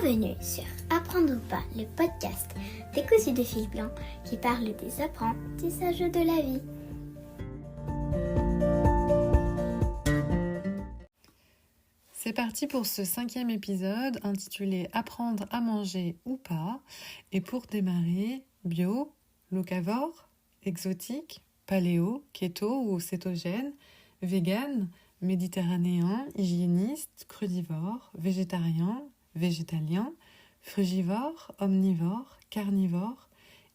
Bienvenue sur Apprendre ou pas, le podcast décousu de fil blanc qui parle des apprentissages de la vie. C'est parti pour ce 5e épisode intitulé Apprendre à manger ou pas. Et pour démarrer, bio, locavore, exotique, paléo, keto ou cétogène, vegan, méditerranéen, hygiéniste, crudivore, végétarien, végétalien, frugivore, omnivore, carnivore,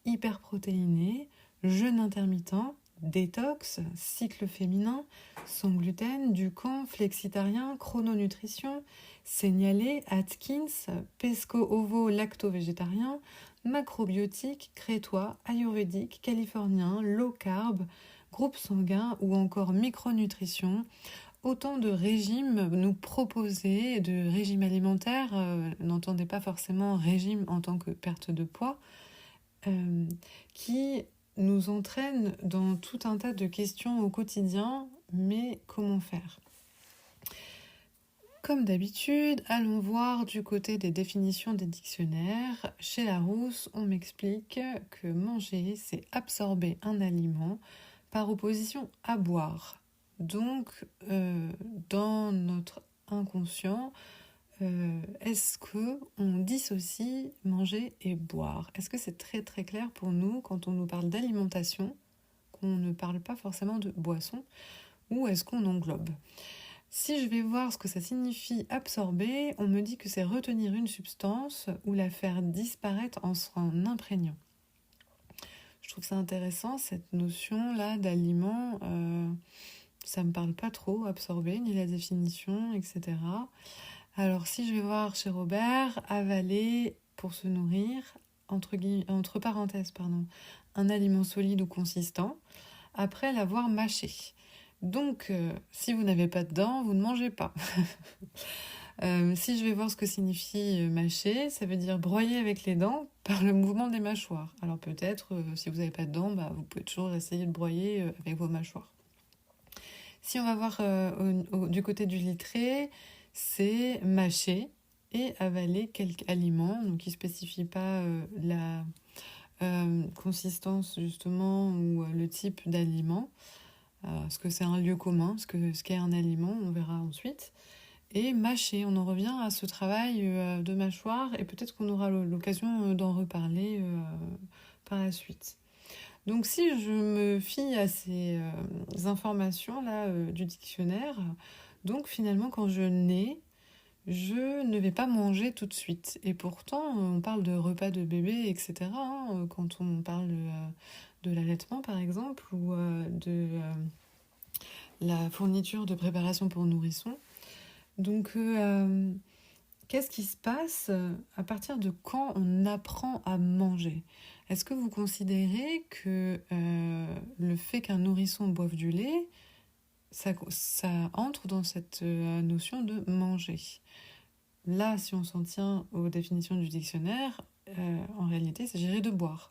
hyperprotéiné, jeûne intermittent, détox, cycle féminin, sans gluten, Ducan, flexitarien, chrononutrition, Signalé, Atkins, pesco-ovo-lacto-végétarien, macrobiotique, crétois, ayurvédique, californien, low carb, groupe sanguin ou encore micronutrition. Autant de régimes nous proposer, de régimes alimentaires, n'entendez pas forcément régime en tant que perte de poids, qui nous entraînent dans tout un tas de questions au quotidien, mais comment faire ? Comme d'habitude, allons voir du côté des définitions des dictionnaires. Chez Larousse, on m'explique que manger, c'est absorber un aliment par opposition à boire. Donc, dans notre inconscient, est-ce qu'on dissocie manger et boire ? Est-ce que c'est très très clair pour nous quand on nous parle d'alimentation, qu'on ne parle pas forcément de boisson, ou est-ce qu'on englobe ? Si je vais voir ce que ça signifie absorber, on me dit que c'est retenir une substance ou la faire disparaître en s'en imprégnant. Je trouve ça intéressant, cette notion-là d'aliment. Ça me parle pas trop, absorber, ni la définition, etc. Alors si je vais voir chez Robert, avaler pour se nourrir, entre parenthèses, un aliment solide ou consistant, après l'avoir mâché. Donc, si vous n'avez pas de dents, vous ne mangez pas. Si je vais voir ce que signifie mâcher, ça veut dire broyer avec les dents par le mouvement des mâchoires. Alors peut-être, si vous n'avez pas de dents, vous pouvez toujours essayer de broyer avec vos mâchoires. Si on va voir du côté du littré, c'est mâcher et avaler quelques aliments, donc qui ne spécifie pas la consistance justement ou le type d'aliment. Est-ce que c'est un lieu commun, ce qu'est un aliment, on verra ensuite. Et mâcher, on en revient à ce travail de mâchoire et peut-être qu'on aura l'occasion d'en reparler par la suite. Donc si je me fie à ces informations-là du dictionnaire, donc finalement quand je nais, je ne vais pas manger tout de suite. Et pourtant, on parle de repas de bébé, etc. Quand on parle de l'allaitement par exemple, ou de la fourniture de préparation pour nourrissons. Donc qu'est-ce qui se passe à partir de quand on apprend à manger ? Est-ce que vous considérez que le fait qu'un nourrisson boive du lait, ça entre dans cette notion de manger ? Là, si on s'en tient aux définitions du dictionnaire, en réalité, il s'agirait de boire.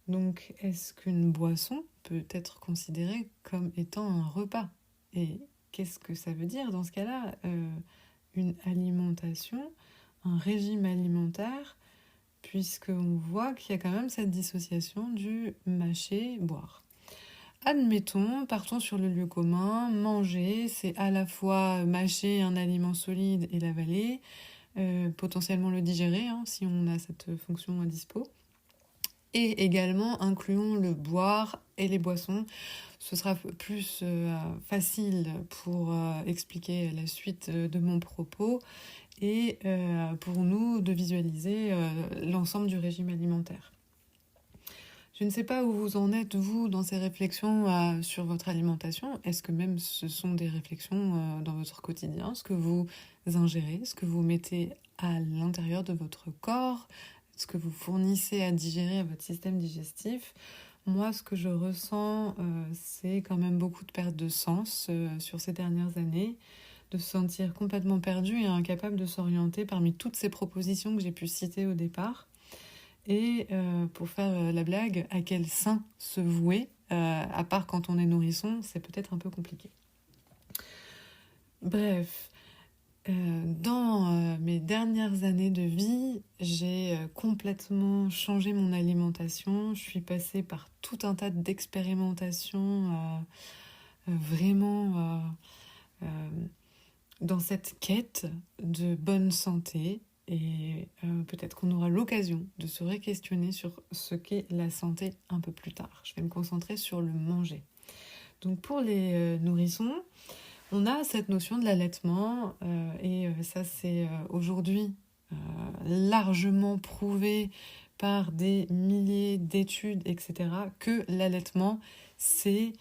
Donc, est-ce qu'une boisson peut être considérée comme étant un repas ? Et qu'est-ce que ça veut dire dans ce cas-là ? Une alimentation, un régime alimentaire, puisqu'on voit qu'il y a quand même cette dissociation du mâcher-boire. Admettons, partons sur le lieu commun, manger, c'est à la fois mâcher un aliment solide et l'avaler, potentiellement le digérer, si on a cette fonction à dispo. Et également, incluons le boire et les boissons. Ce sera plus facile pour expliquer la suite de mon propos et pour nous de visualiser l'ensemble du régime alimentaire. Je ne sais pas où vous en êtes, vous, dans ces réflexions sur votre alimentation. Est-ce que même ce sont des réflexions dans votre quotidien, ce que vous ingérez, ce que vous mettez à l'intérieur de votre corps, ce que vous fournissez à digérer à votre système digestif ? Moi, ce que je ressens, c'est quand même beaucoup de perte de sens sur ces dernières années, de se sentir complètement perdu et incapable de s'orienter parmi toutes ces propositions que j'ai pu citer au départ. Et pour faire la blague, à quel sein se vouer, à part quand on est nourrisson, c'est peut-être un peu compliqué. Bref, Dans mes dernières années de vie, j'ai complètement changé mon alimentation. Je suis passée par tout un tas d'expérimentations vraiment dans cette quête de bonne santé. Et peut-être qu'on aura l'occasion de se re-questionner sur ce qu'est la santé un peu plus tard. Je vais me concentrer sur le manger. Donc pour les nourrissons, on a cette notion de l'allaitement et ça c'est aujourd'hui largement prouvé par des milliers d'études, etc., que l'allaitement c'est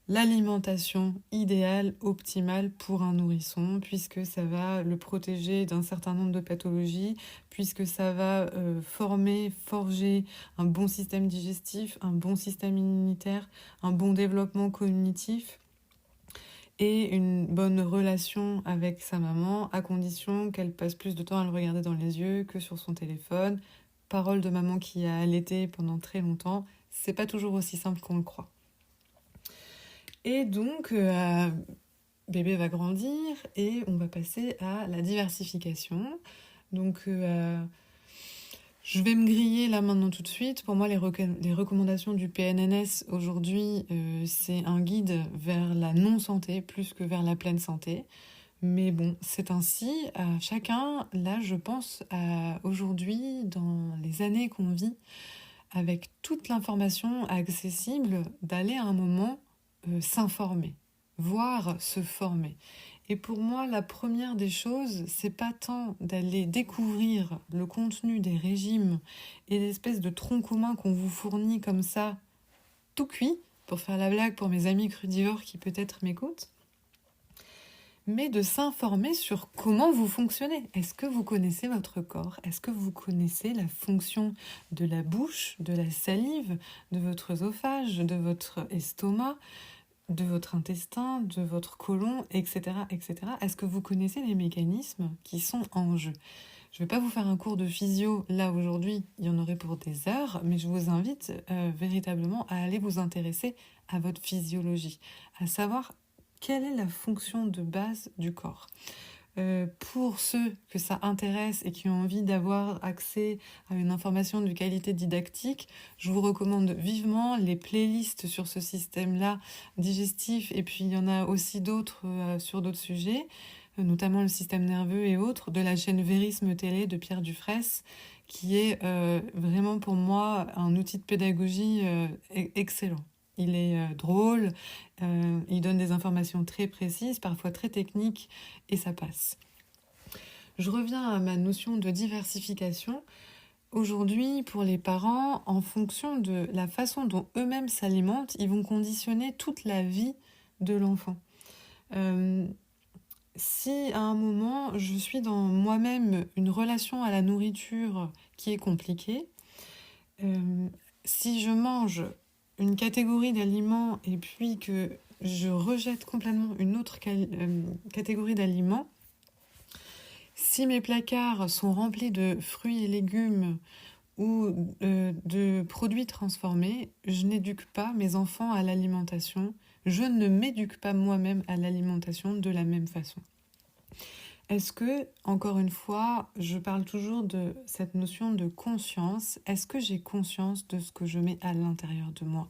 l'alimentation idéale, optimale pour un nourrisson, puisque ça va le protéger d'un certain nombre de pathologies, puisque ça va forger un bon système digestif, un bon système immunitaire, un bon développement cognitif et une bonne relation avec sa maman, à condition qu'elle passe plus de temps à le regarder dans les yeux que sur son téléphone. Parole de maman qui a allaité pendant très longtemps, c'est pas toujours aussi simple qu'on le croit. Et donc, bébé va grandir et on va passer à la diversification. Donc, je vais me griller là maintenant tout de suite. Pour moi, les recommandations du PNNS aujourd'hui, c'est un guide vers la non-santé plus que vers la pleine santé. Mais bon, c'est ainsi. Chacun, là, je pense, aujourd'hui, dans les années qu'on vit, avec toute l'information accessible, d'aller à un moment s'informer, voire se former. Et pour moi, la première des choses, c'est pas tant d'aller découvrir le contenu des régimes et l'espèce de tronc commun qu'on vous fournit comme ça, tout cuit, pour faire la blague pour mes amis crudivores qui peut-être m'écoutent, mais de s'informer sur comment vous fonctionnez. Est-ce que vous connaissez votre corps? Est-ce que vous connaissez la fonction de la bouche, de la salive, de votre œsophage, de votre estomac, de votre intestin, de votre côlon, etc., etc. Est-ce que vous connaissez les mécanismes qui sont en jeu? Je ne vais pas vous faire un cours de physio là aujourd'hui, il y en aurait pour des heures, mais je vous invite véritablement à aller vous intéresser à votre physiologie, à savoir quelle est la fonction de base du corps. Pour ceux que ça intéresse et qui ont envie d'avoir accès à une information de qualité didactique, je vous recommande vivement les playlists sur ce système-là digestif, et puis il y en a aussi d'autres sur d'autres sujets, notamment le système nerveux et autres, de la chaîne Vérisme Télé de Pierre Dufraisse, qui est vraiment pour moi un outil de pédagogie excellent. Il est drôle, il donne des informations très précises, parfois très techniques, et ça passe. Je reviens à ma notion de diversification. Aujourd'hui, pour les parents, en fonction de la façon dont eux-mêmes s'alimentent, ils vont conditionner toute la vie de l'enfant. Si à un moment, je suis dans moi-même une relation à la nourriture qui est compliquée, si je mange une catégorie d'aliments et puis que je rejette complètement une autre catégorie d'aliments, si mes placards sont remplis de fruits et légumes ou de produits transformés, je n'éduque pas mes enfants à l'alimentation, je ne m'éduque pas moi-même à l'alimentation de la même façon. Est-ce que, encore une fois, je parle toujours de cette notion de conscience. Est-ce que j'ai conscience de ce que je mets à l'intérieur de moi?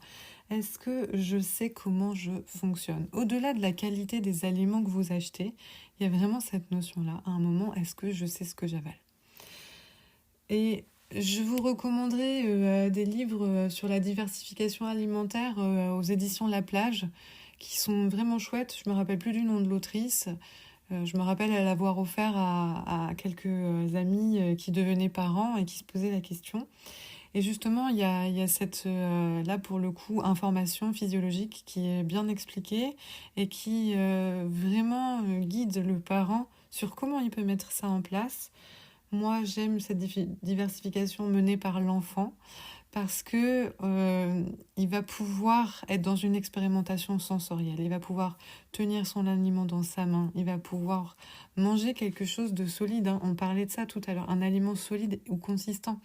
Est-ce que je sais comment je fonctionne? Au-delà de la qualité des aliments que vous achetez, il y a vraiment cette notion-là. À un moment, est-ce que je sais ce que j'avale? Et je vous recommanderais des livres sur la diversification alimentaire aux éditions La Plage, qui sont vraiment chouettes. Je ne me rappelle plus du nom de l'autrice. Je me rappelle l'avoir offert à quelques amis qui devenaient parents et qui se posaient la question. Et justement, il y a cette, là pour le coup, information physiologique qui est bien expliquée et qui vraiment guide le parent sur comment il peut mettre ça en place. Moi, j'aime cette diversification menée par l'enfant parce que il va pouvoir être dans une expérimentation sensorielle. Il va pouvoir tenir son aliment dans sa main. Il va pouvoir manger quelque chose de solide. On parlait de ça tout à l'heure. Un aliment solide ou consistant.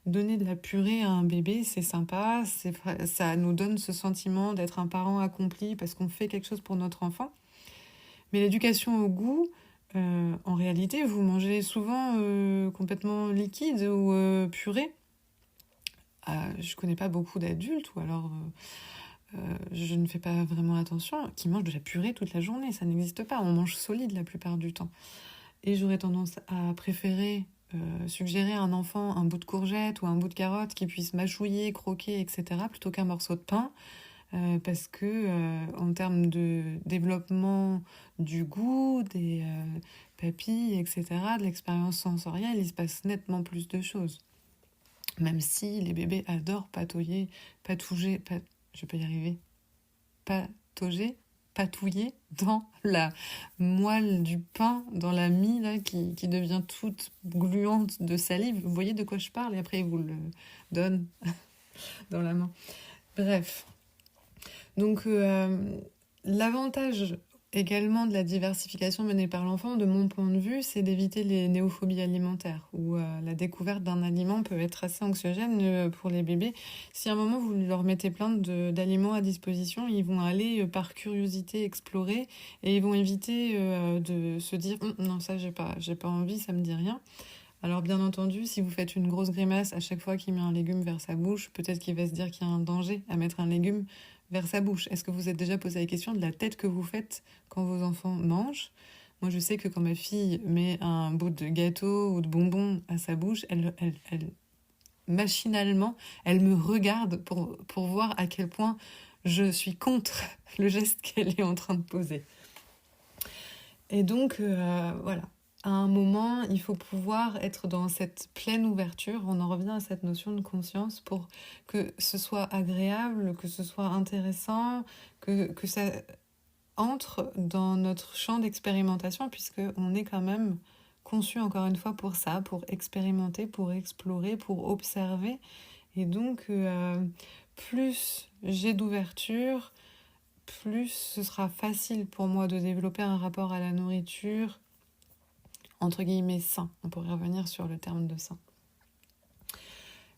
Donner de la purée à un bébé, c'est sympa. Ça nous donne ce sentiment d'être un parent accompli parce qu'on fait quelque chose pour notre enfant. Mais l'éducation au goût, en réalité, vous mangez souvent complètement liquide ou purée. Je connais pas beaucoup d'adultes, ou alors je ne fais pas vraiment attention, qui mangent de la purée toute la journée. Ça n'existe pas. On mange solide la plupart du temps. Et j'aurais tendance à préférer suggérer à un enfant un bout de courgette ou un bout de carotte qui puisse mâchouiller, croquer, etc., plutôt qu'un morceau de pain, parce que en termes de développement du goût, des papilles, etc., de l'expérience sensorielle, il se passe nettement plus de choses. Même si les bébés adorent patouiller, je peux y arriver, patouiller dans la moelle du pain, dans la mie là, qui devient toute gluante de salive. Vous voyez de quoi je parle, et après il vous le donne dans la main. Bref. Donc l'avantage également de la diversification menée par l'enfant, de mon point de vue, c'est d'éviter les néophobies alimentaires, où la découverte d'un aliment peut être assez anxiogène pour les bébés. Si à un moment vous leur mettez plein d'aliments à disposition, ils vont aller par curiosité explorer, et ils vont éviter de se dire non, ça j'ai pas envie, ça me dit rien. Alors bien entendu, si vous faites une grosse grimace à chaque fois qu'il met un légume vers sa bouche, peut-être qu'il va se dire qu'il y a un danger à mettre un légume vers sa bouche. Est-ce que vous êtes déjà posé la question de la tête que vous faites quand vos enfants mangent ? Moi, je sais que quand ma fille met un bout de gâteau ou de bonbon à sa bouche, elle machinalement, elle me regarde pour voir à quel point je suis contre le geste qu'elle est en train de poser. Et donc, voilà. À un moment, il faut pouvoir être dans cette pleine ouverture. On en revient à cette notion de conscience pour que ce soit agréable, que ce soit intéressant, que ça entre dans notre champ d'expérimentation, puisqu'on est quand même conçu, encore une fois, pour ça, pour expérimenter, pour explorer, pour observer. Et donc, plus j'ai d'ouverture, plus ce sera facile pour moi de développer un rapport à la nourriture, entre guillemets sain. On pourrait revenir sur le terme de sain.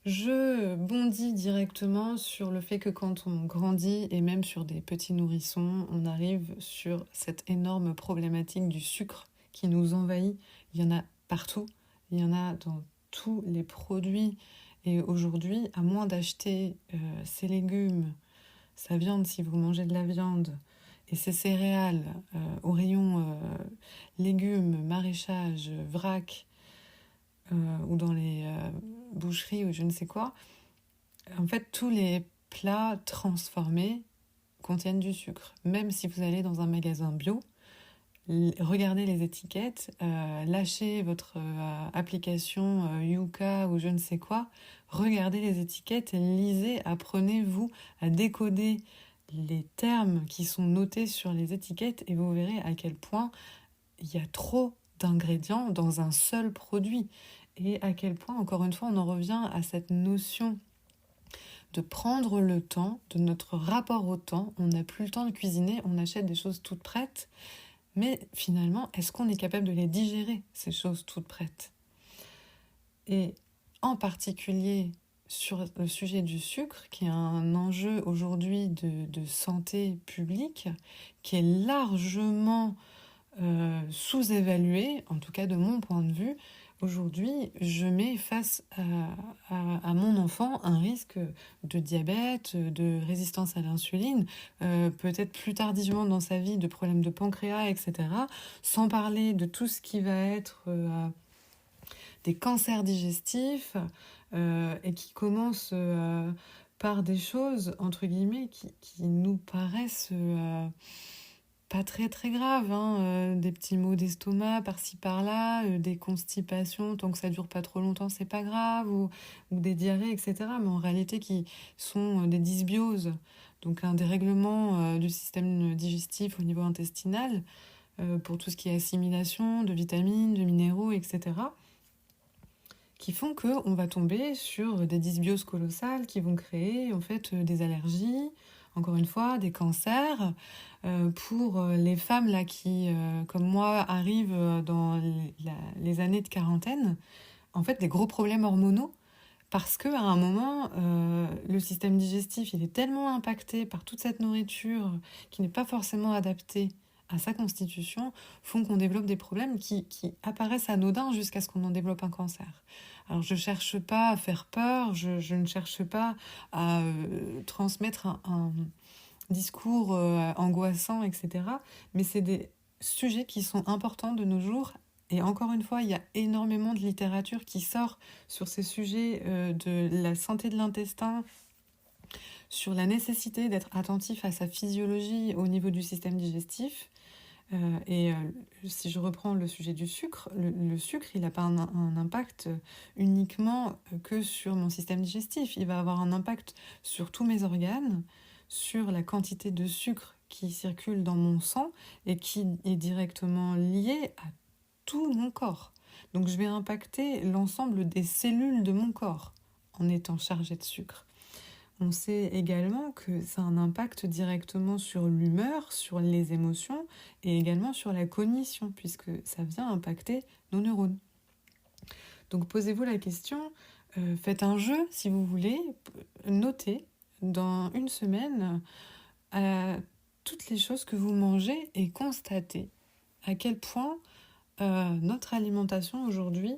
Je bondis directement sur le fait que quand on grandit, et même sur des petits nourrissons, on arrive sur cette énorme problématique du sucre qui nous envahit. Il y en a partout, il y en a dans tous les produits. Et aujourd'hui, à moins d'acheter ses légumes, sa viande si vous mangez de la viande, et ces céréales au rayon légumes, maraîchage, vrac, ou dans les boucheries ou je ne sais quoi, en fait tous les plats transformés contiennent du sucre. Même si vous allez dans un magasin bio, regardez les étiquettes, lâchez votre application Yuka ou je ne sais quoi, regardez les étiquettes, lisez, apprenez-vous à décoder les termes qui sont notés sur les étiquettes et vous verrez à quel point il y a trop d'ingrédients dans un seul produit et à quel point, encore une fois, on en revient à cette notion de prendre le temps, de notre rapport au temps. On n'a plus le temps de cuisiner, on achète des choses toutes prêtes, mais finalement, est-ce qu'on est capable de les digérer, ces choses toutes prêtes ? Et en particulier sur le sujet du sucre, qui est un enjeu aujourd'hui de santé publique, qui est largement sous-évalué, en tout cas de mon point de vue. Aujourd'hui, je mets face à mon enfant un risque de diabète, de résistance à l'insuline, peut-être plus tardivement dans sa vie de problèmes de pancréas, etc. Sans parler de tout ce qui va être des cancers digestifs et qui commencent par des choses, entre guillemets, qui nous paraissent pas très très graves, des petits maux d'estomac par-ci par-là, des constipations, tant que ça dure pas trop longtemps, c'est pas grave, ou des diarrhées, etc. Mais en réalité qui sont des dysbioses, donc un dérèglement du système digestif au niveau intestinal, pour tout ce qui est assimilation de vitamines, de minéraux, etc., qui font qu'on va tomber sur des dysbioses colossales qui vont créer en fait des allergies, encore une fois, des cancers. Pour les femmes là, qui, comme moi, arrivent dans les années de quarantaine, en fait, des gros problèmes hormonaux, parce qu'à un moment, le système digestif il est tellement impacté par toute cette nourriture qui n'est pas forcément adaptée à sa constitution, font qu'on développe des problèmes qui apparaissent anodins jusqu'à ce qu'on en développe un cancer. Alors je ne cherche pas à faire peur, je ne cherche pas à transmettre un discours angoissant, etc. Mais c'est des sujets qui sont importants de nos jours. Et encore une fois, il y a énormément de littérature qui sort sur ces sujets de la santé de l'intestin, sur la nécessité d'être attentif à sa physiologie au niveau du système digestif. Si je reprends le sujet du sucre, le sucre, il n'a pas un impact uniquement que sur mon système digestif. Il va avoir un impact sur tous mes organes, sur la quantité de sucre qui circule dans mon sang et qui est directement liée à tout mon corps. Donc je vais impacter l'ensemble des cellules de mon corps en étant chargée de sucre. On sait également que ça a un impact directement sur l'humeur, sur les émotions et également sur la cognition, puisque ça vient impacter nos neurones. Donc posez-vous la question, faites un jeu si vous voulez, notez dans une semaine toutes les choses que vous mangez et constatez à quel point notre alimentation aujourd'hui,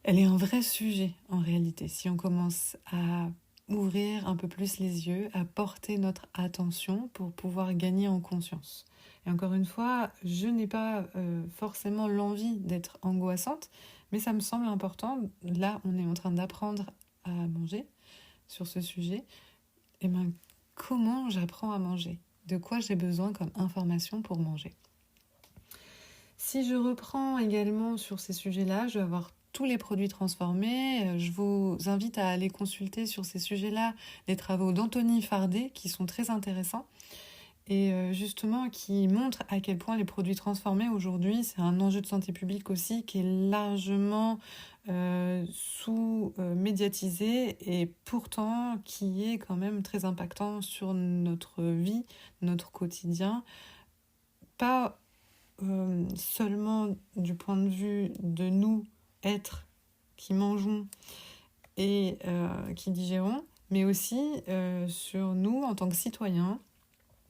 elle est un vrai sujet en réalité. Si on commence à ouvrir un peu plus les yeux, à porter notre attention pour pouvoir gagner en conscience. Et encore une fois, je n'ai pas forcément l'envie d'être angoissante, mais ça me semble important. Là, on est en train d'apprendre à manger sur ce sujet. Et bien, comment j'apprends à manger ? De quoi j'ai besoin comme information pour manger ? Si je reprends également sur ces sujets-là, je vais avoir tous les produits transformés. Je vous invite à aller consulter sur ces sujets-là les travaux d'Anthony Fardet qui sont très intéressants et justement qui montrent à quel point les produits transformés aujourd'hui, c'est un enjeu de santé publique aussi qui est largement sous-médiatisé et pourtant qui est quand même très impactant sur notre vie, notre quotidien. Pas seulement du point de vue de nous, êtres qui mangeons et qui digérons, mais aussi sur nous en tant que citoyens,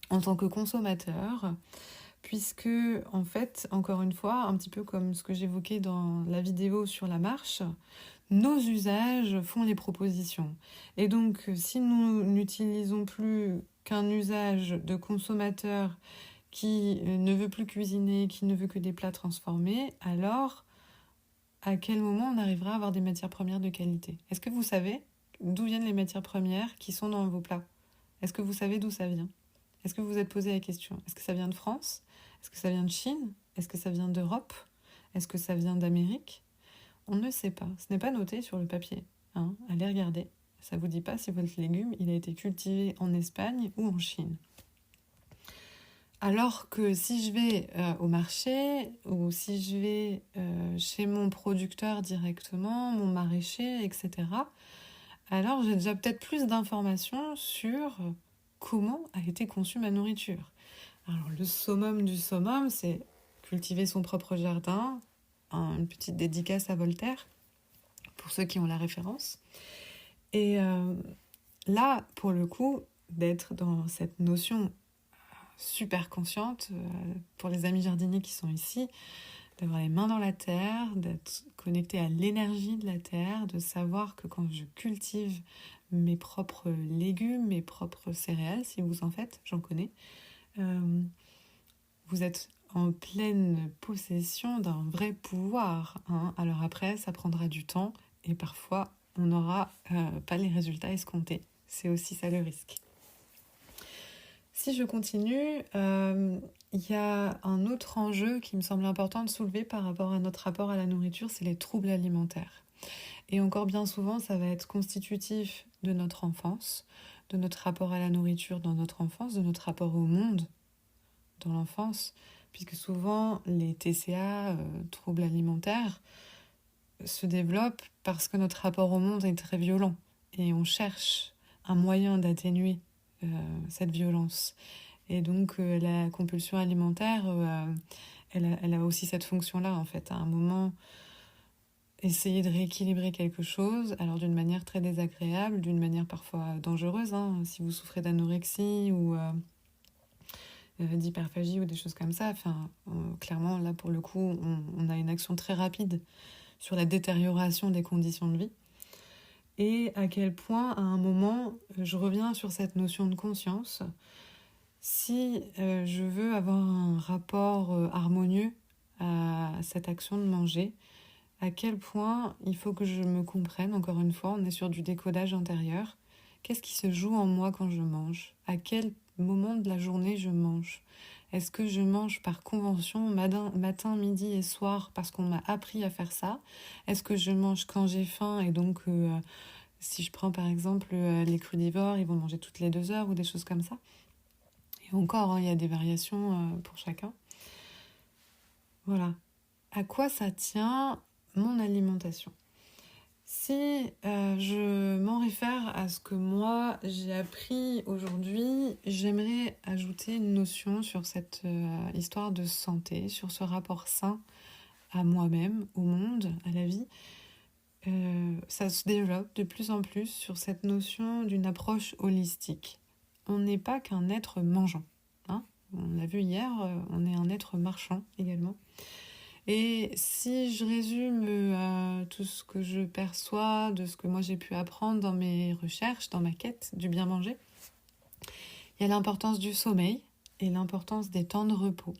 en tant que consommateurs, puisque en fait, encore une fois, un petit peu comme ce que j'évoquais dans la vidéo sur la marche, nos usages font les propositions. Et donc, si nous n'utilisons plus qu'un usage de consommateur qui ne veut plus cuisiner, qui ne veut que des plats transformés, alors à quel moment on arrivera à avoir des matières premières de qualité ? Est-ce que vous savez d'où viennent les matières premières qui sont dans vos plats ? Est-ce que vous savez d'où ça vient ? Est-ce que vous vous êtes posé la question ? Est-ce que ça vient de France ? Est-ce que ça vient de Chine ? Est-ce que ça vient d'Europe ? Est-ce que ça vient d'Amérique ? On ne sait pas. Ce n'est pas noté sur le papier. Allez regarder. Ça ne vous dit pas si votre légume il a été cultivé en Espagne ou en Chine. Alors que si je vais au marché ou si je vais chez mon producteur directement, mon maraîcher, etc., alors j'ai déjà peut-être plus d'informations sur comment a été conçue ma nourriture. Alors le summum du summum, c'est cultiver son propre jardin, une petite dédicace à Voltaire, pour ceux qui ont la référence. Et là, pour le coup, d'être dans cette notion super consciente, pour les amis jardiniers qui sont ici, d'avoir les mains dans la terre, d'être connecté à l'énergie de la terre, de savoir que quand je cultive mes propres légumes, mes propres céréales, si vous en faites, j'en connais, vous êtes en pleine possession d'un vrai pouvoir. Alors après, ça prendra du temps et parfois, on n'aura pas les résultats escomptés. C'est aussi ça le risque. Si je continue, il y a un autre enjeu qui me semble important de soulever par rapport à notre rapport à la nourriture, c'est les troubles alimentaires. Et encore bien souvent, ça va être constitutif de notre enfance, de notre rapport à la nourriture dans notre enfance, de notre rapport au monde dans l'enfance, puisque souvent les TCA, troubles alimentaires, se développent parce que notre rapport au monde est très violent et on cherche un moyen d'atténuer cette violence. Et donc la compulsion alimentaire, elle a aussi cette fonction-là en fait. À un moment, essayer de rééquilibrer quelque chose, alors d'une manière très désagréable, d'une manière parfois dangereuse, si vous souffrez d'anorexie ou d'hyperphagie ou des choses comme ça. Enfin, clairement, là, pour le coup, on a une action très rapide sur la détérioration des conditions de vie. Et à quel point, à un moment, je reviens sur cette notion de conscience. Si je veux avoir un rapport harmonieux à cette action de manger, à quel point il faut que je me comprenne, encore une fois, on est sur du décodage intérieur. Qu'est-ce qui se joue en moi quand je mange? À quel moment de la journée je mange? Est-ce que je mange par convention matin, midi et soir parce qu'on m'a appris à faire ça? Est-ce que je mange quand j'ai faim et donc si je prends par exemple les crudivores, ils vont manger toutes les 2 heures ou des choses comme ça? Et encore, hein, il y a des variations pour chacun. Voilà. À quoi ça tient mon alimentation? Si je m'en réfère à ce que moi j'ai appris aujourd'hui, j'aimerais ajouter une notion sur cette histoire de santé, sur ce rapport sain à moi-même, au monde, à la vie. Ça se développe de plus en plus sur cette notion d'une approche holistique. On n'est pas qu'un être mangeant, hein. On l'a vu hier, on est un être marchand également. Et si je résume tout ce que je perçois de ce que moi j'ai pu apprendre dans mes recherches, dans ma quête du bien manger, il y a l'importance du sommeil et l'importance des temps de repos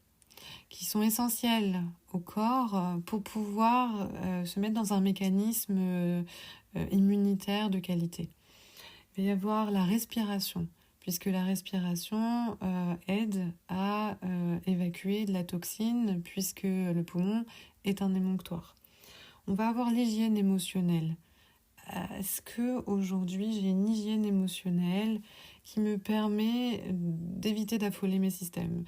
qui sont essentiels au corps pour pouvoir se mettre dans un mécanisme immunitaire de qualité. Il va y avoir la respiration, puisque la respiration aide à évacuer de la toxine, puisque le poumon est un émonctoire. On va avoir l'hygiène émotionnelle. Est-ce qu'aujourd'hui j'ai une hygiène émotionnelle qui me permet d'éviter d'affoler mes systèmes?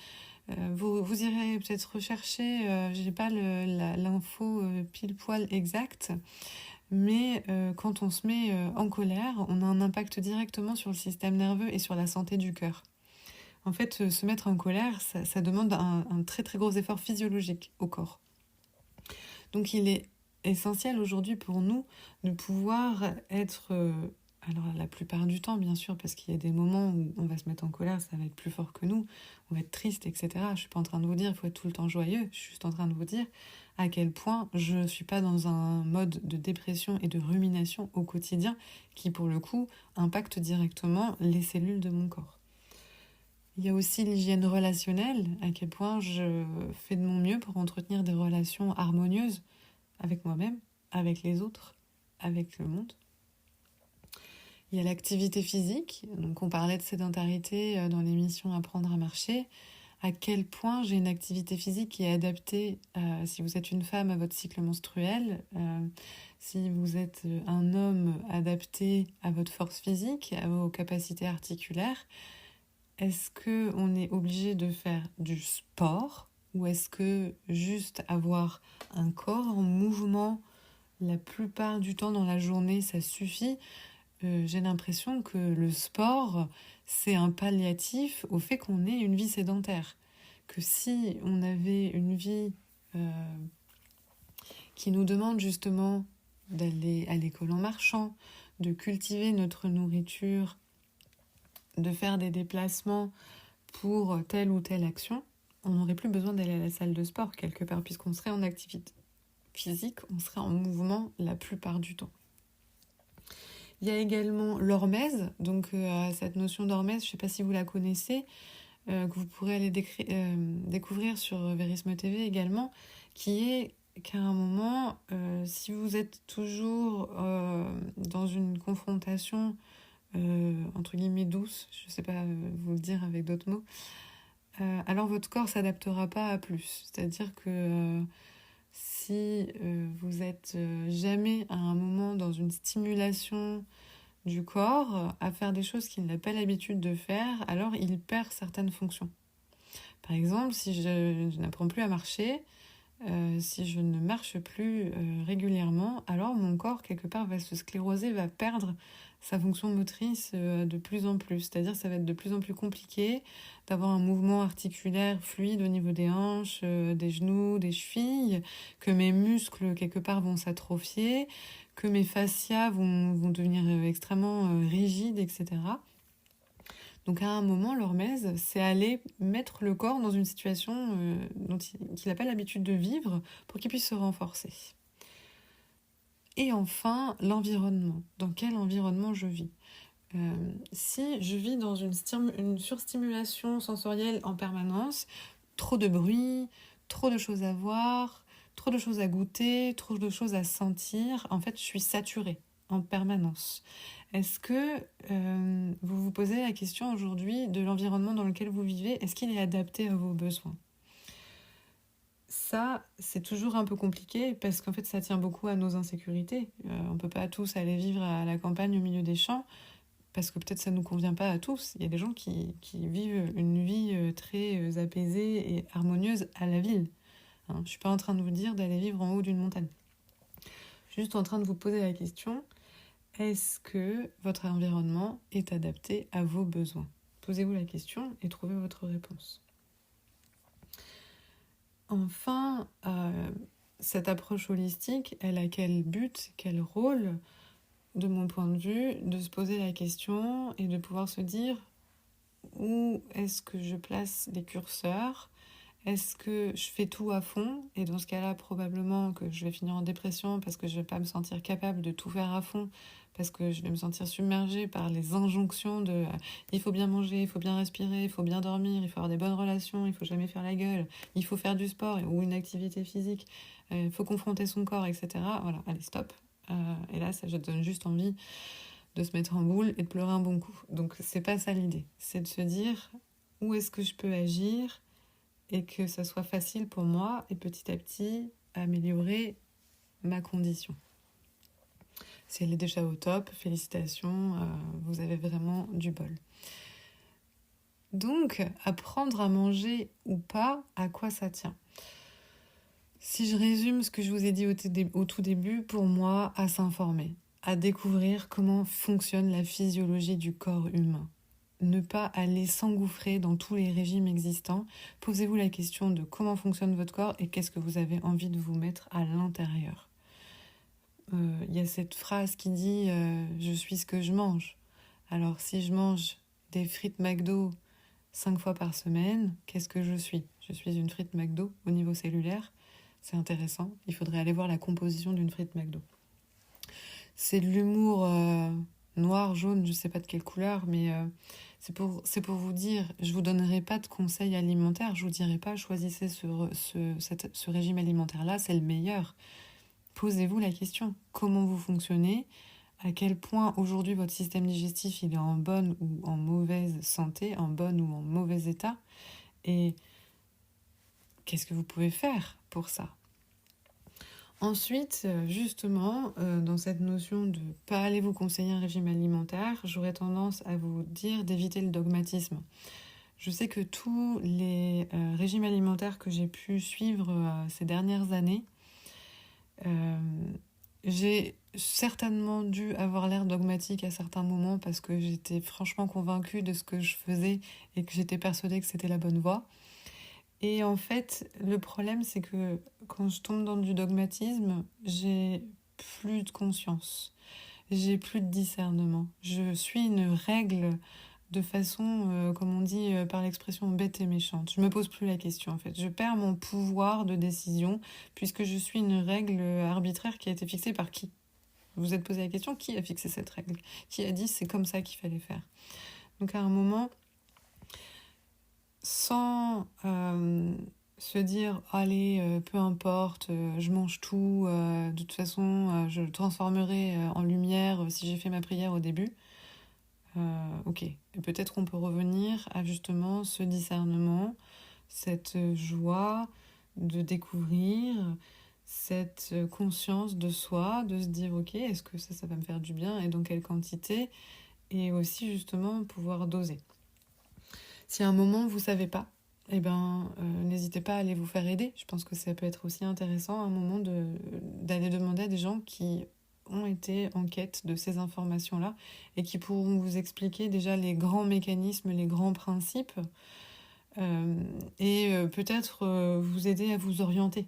Vous irez peut-être rechercher, je n'ai pas l'info pile poil exacte, mais quand on se met en colère, on a un impact directement sur le système nerveux et sur la santé du cœur. En fait, se mettre en colère, ça demande un très très gros effort physiologique au corps. Donc il est essentiel aujourd'hui pour nous de pouvoir être, alors la plupart du temps bien sûr, parce qu'il y a des moments où on va se mettre en colère, ça va être plus fort que nous, on va être triste, etc. Je ne suis pas en train de vous dire qu'il faut être tout le temps joyeux, je suis juste en train de vous dire à quel point je ne suis pas dans un mode de dépression et de rumination au quotidien qui pour le coup impacte directement les cellules de mon corps. Il y a aussi l'hygiène relationnelle, à quel point je fais de mon mieux pour entretenir des relations harmonieuses avec moi-même, avec les autres, avec le monde. Il y a l'activité physique, donc on parlait de sédentarité dans l'émission Apprendre à marcher. À quel point j'ai une activité physique qui est adaptée, si vous êtes une femme, à votre cycle menstruel, si vous êtes un homme, adapté à votre force physique, à vos capacités articulaires. Est-ce qu'on est obligé de faire du sport ou est-ce que juste avoir un corps en mouvement la plupart du temps dans la journée, ça suffit? J'ai l'impression que le sport, c'est un palliatif au fait qu'on ait une vie sédentaire. Que si on avait une vie qui nous demande justement d'aller à l'école en marchant, de cultiver notre nourriture, de faire des déplacements pour telle ou telle action, on n'aurait plus besoin d'aller à la salle de sport quelque part, puisqu'on serait en activité physique, on serait en mouvement la plupart du temps. Il y a également l'hormèse, donc cette notion d'hormèse, je ne sais pas si vous la connaissez, que vous pourrez aller découvrir sur Verisme TV également, qui est qu'à un moment, si vous êtes toujours dans une confrontation entre guillemets douce, je ne sais pas vous le dire avec d'autres mots, alors votre corps ne s'adaptera pas à plus. C'est-à-dire que si vous êtes jamais à un moment dans une stimulation du corps à faire des choses qu'il n'a pas l'habitude de faire, alors il perd certaines fonctions. Par exemple, si je n'apprends plus à marcher, si je ne marche plus régulièrement, alors mon corps quelque part va se scléroser, va perdre sa fonction motrice de plus en plus. C'est-à-dire que ça va être de plus en plus compliqué d'avoir un mouvement articulaire fluide au niveau des hanches, des genoux, des chevilles, que mes muscles quelque part vont s'atrophier, que mes fascias vont devenir extrêmement rigides, etc. Donc à un moment, l'hormèse, c'est aller mettre le corps dans une situation qu'il n'a pas l'habitude de vivre pour qu'il puisse se renforcer. Et enfin, l'environnement. Dans quel environnement je vis ? Si je vis dans une surstimulation sensorielle en permanence, trop de bruit, trop de choses à voir, trop de choses à goûter, trop de choses à sentir, en fait, je suis saturée en permanence. Est-ce que vous vous posez la question aujourd'hui de l'environnement dans lequel vous vivez, est-ce qu'il est adapté à vos besoins ? Ça, c'est toujours un peu compliqué parce qu'en fait, ça tient beaucoup à nos insécurités. On ne peut pas tous aller vivre à la campagne au milieu des champs parce que peut-être ça ne nous convient pas à tous. Il y a des gens qui vivent une vie très apaisée et harmonieuse à la ville. Je ne suis pas en train de vous dire d'aller vivre en haut d'une montagne. Je suis juste en train de vous poser la question, est-ce que votre environnement est adapté à vos besoins ? Posez-vous la question et trouvez votre réponse. Enfin, cette approche holistique, elle a quel but, quel rôle ? De mon point de vue, de se poser la question et de pouvoir se dire où est-ce que je place les curseurs ? Est-ce que je fais tout à fond ? Et dans ce cas-là, probablement que je vais finir en dépression parce que je ne vais pas me sentir capable de tout faire à fond, parce que je vais me sentir submergée par les injonctions de il faut bien manger, il faut bien respirer, il faut bien dormir, il faut avoir des bonnes relations, il faut jamais faire la gueule, il faut faire du sport ou une activité physique, il faut confronter son corps, etc. Voilà, allez, stop. Et là, ça donne juste envie de se mettre en boule et de pleurer un bon coup. Donc, c'est pas ça l'idée. C'est de se dire où est-ce que je peux agir et que ça soit facile pour moi et petit à petit améliorer ma condition. Si elle est déjà au top, félicitations, vous avez vraiment du bol. Donc, apprendre à manger ou pas, à quoi ça tient ? Si je résume ce que je vous ai dit au tout début, pour moi, à s'informer, à découvrir comment fonctionne la physiologie du corps humain. Ne pas aller s'engouffrer dans tous les régimes existants. Posez-vous la question de comment fonctionne votre corps et qu'est-ce que vous avez envie de vous mettre à l'intérieur. Y a cette phrase qui dit je suis ce que je mange. Alors si je mange des frites McDo 5 fois par semaine, qu'est-ce que je suis ? Je suis une frite McDo au niveau cellulaire. C'est intéressant. Il faudrait aller voir la composition d'une frite McDo. C'est de l'humour noir, jaune, je ne sais pas de quelle couleur, mais c'est pour vous dire, je ne vous donnerai pas de conseils alimentaires, je ne vous dirai pas choisissez ce régime alimentaire-là, c'est le meilleur. Posez-vous la question, comment vous fonctionnez ? À quel point aujourd'hui votre système digestif il est en bonne ou en mauvaise santé, en bon ou en mauvais état ? Et qu'est-ce que vous pouvez faire pour ça ? Ensuite, justement, dans cette notion de ne pas aller vous conseiller un régime alimentaire, j'aurais tendance à vous dire d'éviter le dogmatisme. Je sais que tous les régimes alimentaires que j'ai pu suivre ces dernières années, j'ai certainement dû avoir l'air dogmatique à certains moments parce que j'étais franchement convaincue de ce que je faisais et que j'étais persuadée que c'était la bonne voie. Et en fait, le problème, c'est que quand je tombe dans du dogmatisme, j'ai plus de conscience, j'ai plus de discernement. Je suis une règle de façon, comme on dit par l'expression, bête et méchante. Je me pose plus la question, en fait. Je perds mon pouvoir de décision puisque je suis une règle arbitraire qui a été fixée par qui ? Vous vous êtes posé la question, qui a fixé cette règle ? Qui a dit c'est comme ça qu'il fallait faire ? Donc à un moment, sans se dire allez peu importe je mange tout de toute façon je le transformerai en lumière si j'ai fait ma prière au début, ok, et peut-être qu'on peut revenir à justement ce discernement, cette joie de découvrir, cette conscience de soi, de se dire ok, est-ce que ça va me faire du bien et dans quelle quantité, et aussi justement pouvoir doser. Si à un moment vous ne savez pas, n'hésitez pas à aller vous faire aider. Je pense que ça peut être aussi intéressant à un moment d'aller demander à des gens qui ont été en quête de ces informations-là et qui pourront vous expliquer déjà les grands mécanismes, les grands principes et peut-être vous aider à vous orienter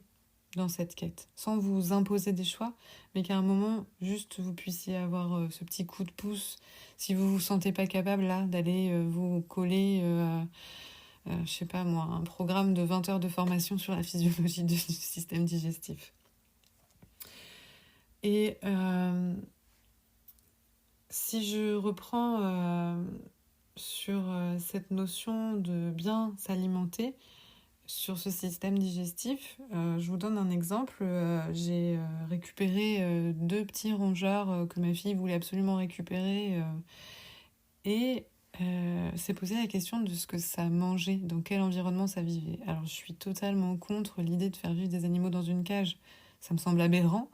dans cette quête, sans vous imposer des choix, mais qu'à un moment, juste vous puissiez avoir ce petit coup de pouce, si vous vous sentez pas capable là d'aller vous coller, je sais pas moi, un programme de 20 heures de formation sur la physiologie du système digestif. Et si je reprends sur cette notion de bien s'alimenter, sur ce système digestif, je vous donne un exemple. J'ai récupéré 2 petits rongeurs que ma fille voulait absolument récupérer et s'est posé la question de ce que ça mangeait, dans quel environnement ça vivait. Alors je suis totalement contre l'idée de faire vivre des animaux dans une cage, ça me semble aberrant,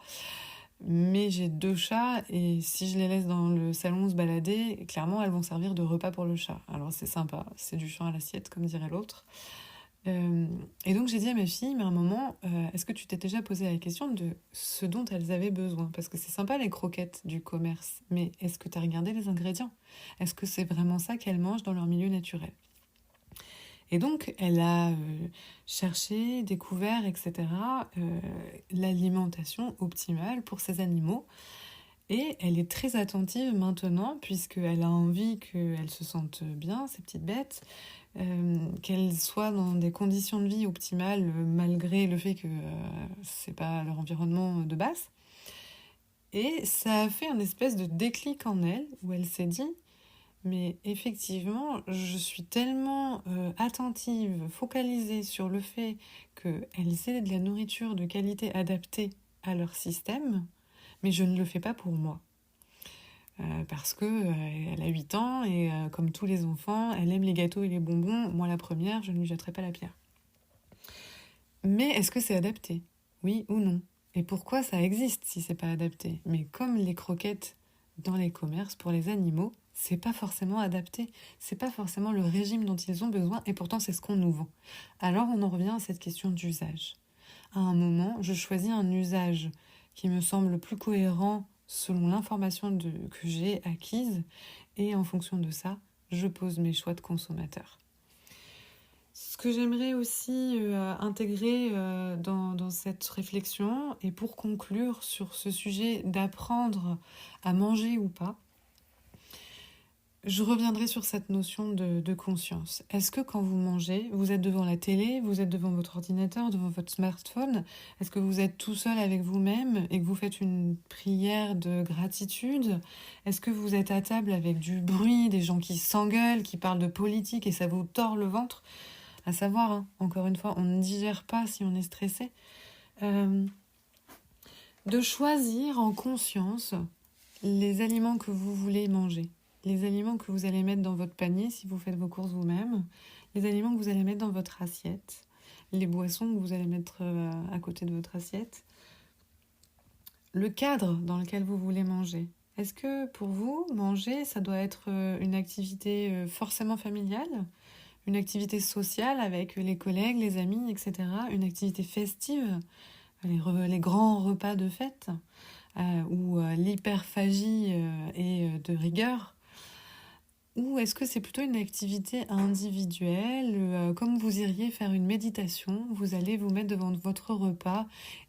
mais j'ai 2 chats et si je les laisse dans le salon se balader, clairement elles vont servir de repas pour le chat. Alors c'est sympa, c'est du champ à l'assiette comme dirait l'autre. Et donc j'ai dit à ma fille, mais à un moment, est-ce que tu t'es déjà posé la question de ce dont elles avaient besoin? Parce que c'est sympa les croquettes du commerce, mais est-ce que tu as regardé les ingrédients? Est-ce que c'est vraiment ça qu'elles mangent dans leur milieu naturel? Et donc elle a cherché, découvert, etc. L'alimentation optimale pour ces animaux. Et elle est très attentive maintenant, puisqu'elle a envie qu'elles se sentent bien, ces petites bêtes, qu'elles soient dans des conditions de vie optimales, malgré le fait que c'est pas leur environnement de base. Et ça a fait un espèce de déclic en elle, où elle s'est dit, mais effectivement, je suis tellement attentive, focalisée sur le fait qu'elles aient de la nourriture de qualité adaptée à leur système, mais je ne le fais pas pour moi. Parce que elle a 8 ans et comme tous les enfants, elle aime les gâteaux et les bonbons. Moi, la première, je ne lui jetterai pas la pierre. Mais est-ce que c'est adapté? Oui ou non? Et pourquoi ça existe si c'est pas adapté? Mais comme les croquettes dans les commerces pour les animaux, c'est pas forcément adapté. C'est pas forcément le régime dont ils ont besoin et pourtant c'est ce qu'on nous vend. Alors on en revient à cette question d'usage. À un moment, je choisis un usage qui me semble le plus cohérent selon l'information que j'ai acquise et en fonction de ça, je pose mes choix de consommateur. Ce que j'aimerais aussi intégrer dans cette réflexion, et pour conclure sur ce sujet d'apprendre à manger ou pas, je reviendrai sur cette notion de conscience. Est-ce que quand vous mangez, vous êtes devant la télé, vous êtes devant votre ordinateur, devant votre smartphone? Est-ce que vous êtes tout seul avec vous-même et que vous faites une prière de gratitude? Est-ce que vous êtes à table avec du bruit, des gens qui s'engueulent, qui parlent de politique et ça vous tord le ventre? À savoir, hein, encore une fois, on ne digère pas si on est stressé. De choisir en conscience les aliments que vous voulez manger. Les aliments que vous allez mettre dans votre panier si vous faites vos courses vous-même, les aliments que vous allez mettre dans votre assiette, les boissons que vous allez mettre à côté de votre assiette, le cadre dans lequel vous voulez manger. Est-ce que pour vous, manger, ça doit être une activité forcément familiale, une activité sociale avec les collègues, les amis, etc., une activité festive, les grands repas de fête, où l'hyperphagie est de rigueur? Ou est-ce que c'est plutôt une activité individuelle, comme vous iriez faire une méditation, vous allez vous mettre devant votre repas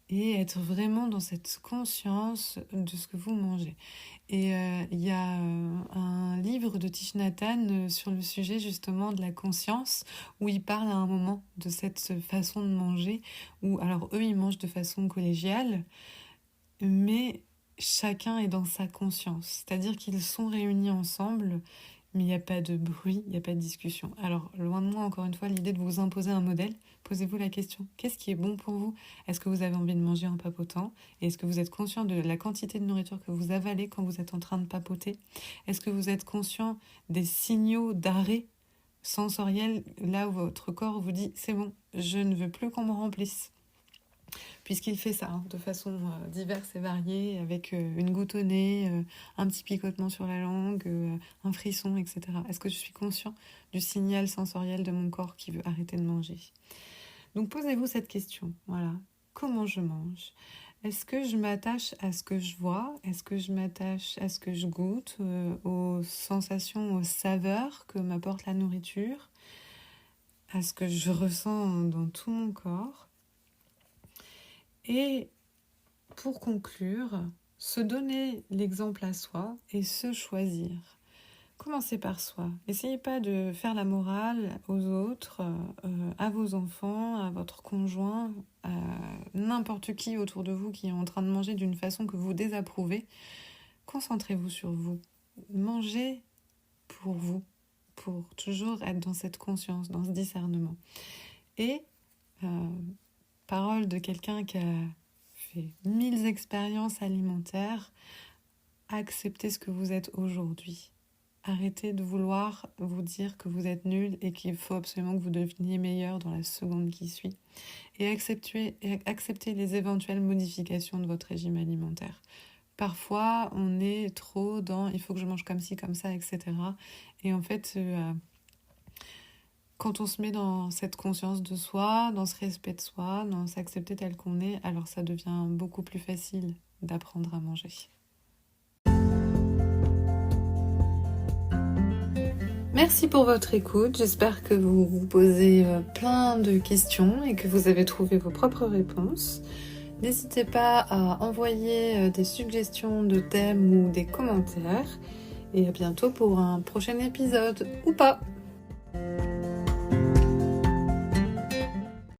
et être vraiment dans cette conscience de ce que vous mangez. Et il y a un livre de Thich Nhat Hanh sur le sujet justement de la conscience, où il parle à un moment de cette façon de manger, où alors eux ils mangent de façon collégiale, mais chacun est dans sa conscience, c'est-à-dire qu'ils sont réunis ensemble, mais il n'y a pas de bruit, il n'y a pas de discussion. Alors, loin de moi, encore une fois, l'idée de vous imposer un modèle. Posez-vous la question, qu'est-ce qui est bon pour vous? Est-ce que vous avez envie de manger en papotant? Et est-ce que vous êtes conscient de la quantité de nourriture que vous avalez quand vous êtes en train de papoter? Est-ce que vous êtes conscient des signaux d'arrêt sensoriel, là où votre corps vous dit « c'est bon, je ne veux plus qu'on me remplisse ». Puisqu'il fait ça de façon diverse et variée, avec une goutte au nez, un petit picotement sur la langue, un frisson, etc. Est-ce que je suis conscient du signal sensoriel de mon corps qui veut arrêter de manger? Donc posez-vous cette question, voilà. Comment je mange? Est-ce que je m'attache à ce que je vois? Est-ce que je m'attache à ce que je goûte, aux sensations, aux saveurs que m'apporte la nourriture, à ce que je ressens dans tout mon corps? Et pour conclure, se donner l'exemple à soi et se choisir. Commencez par soi. Essayez pas de faire la morale aux autres, à vos enfants, à votre conjoint, à n'importe qui autour de vous qui est en train de manger d'une façon que vous désapprouvez. Concentrez-vous sur vous. Mangez pour vous, pour toujours être dans cette conscience, dans ce discernement. Et parole de quelqu'un qui a fait 1000 expériences alimentaires, acceptez ce que vous êtes aujourd'hui. Arrêtez de vouloir vous dire que vous êtes nul et qu'il faut absolument que vous deveniez meilleur dans la seconde qui suit. Et acceptez les éventuelles modifications de votre régime alimentaire. Parfois, on est trop dans « il faut que je mange comme ci, comme ça, etc. » Et en fait, quand on se met dans cette conscience de soi, dans ce respect de soi, dans s'accepter tel qu'on est, alors ça devient beaucoup plus facile d'apprendre à manger. Merci pour votre écoute, j'espère que vous vous posez plein de questions et que vous avez trouvé vos propres réponses. N'hésitez pas à envoyer des suggestions de thèmes ou des commentaires et à bientôt pour un prochain épisode ou pas.